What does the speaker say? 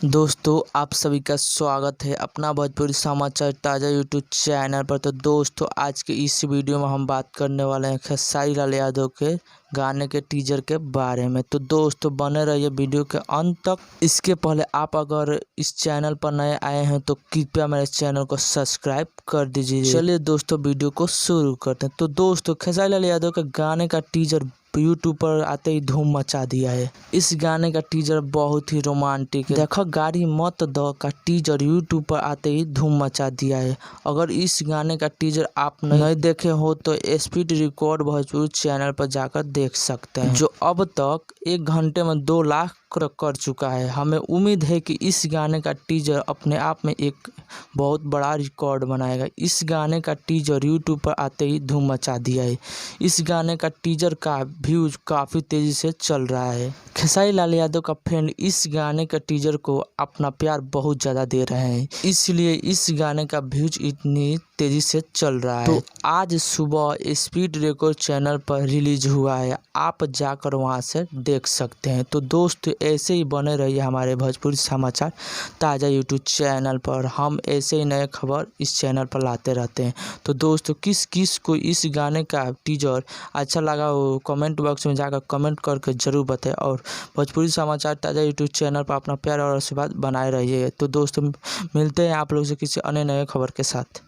दोस्तों आप सभी का स्वागत है अपना भोजपुरी समाचार ताज़ा यूट्यूब चैनल पर। तो दोस्तों आज के इस वीडियो में हम बात करने वाले हैं खेसारी लाल यादव के गाने के टीजर के बारे में। तो दोस्तों बने रहिए वीडियो के अंत तक। इसके पहले आप अगर इस चैनल पर नए आए हैं तो कृपया मेरे चैनल को सब्सक्राइब कर दीजिए। चलिए दोस्तों वीडियो को शुरू करते हैं। तो दोस्तों खेसारी लाल यादव के गाने का टीजर यूट्यूब पर आते ही धूम मचा दिया है। इस गाने का टीजर बहुत ही रोमांटिक है। देखो गाड़ी मत दो का टीजर यूट्यूब पर आते ही धूम मचा दिया है। अगर इस गाने का टीजर आप नहीं देखे हो तो स्पीड रिकॉर्ड भोजपुरी चैनल पर जाकर देख सकते हैं, जो अब तक 1 घंटे में 2 लाख कर चुका है। हमें उम्मीद है कि इस गाने का टीजर अपने आप में एक बहुत बड़ा रिकॉर्ड बनाएगा। इस गाने का टीजर यूट्यूब पर आते ही धूम मचा दिया है। इस गाने का टीजर का व्यूज काफ़ी तेज़ी से चल रहा है। खेसारी लाल यादव का फैन इस गाने का टीजर को अपना प्यार बहुत ज़्यादा दे रहे हैं, इसलिए इस गाने का व्यूज इतनी तेज़ी से चल रहा है। तो आज सुबह स्पीड रिकॉर्ड चैनल पर रिलीज हुआ है, आप जाकर वहां से देख सकते हैं। तो दोस्त ऐसे ही बने रहिए हमारे भोजपुरी समाचार ताज़ा यूट्यूब चैनल पर। हम ऐसे ही नए खबर इस चैनल पर लाते रहते हैं। तो दोस्तों किस किस को इस गाने का टीजर अच्छा लगा वो कमेंट बॉक्स में जाकर कमेंट करके ज़रूर बताएं, और भोजपुरी समाचार ताज़ा यूट्यूब चैनल पर अपना प्यार और आशीर्वाद बनाए रहिए। तो दोस्तों मिलते हैं आप लोगों से किसी अन्य नए खबर के साथ।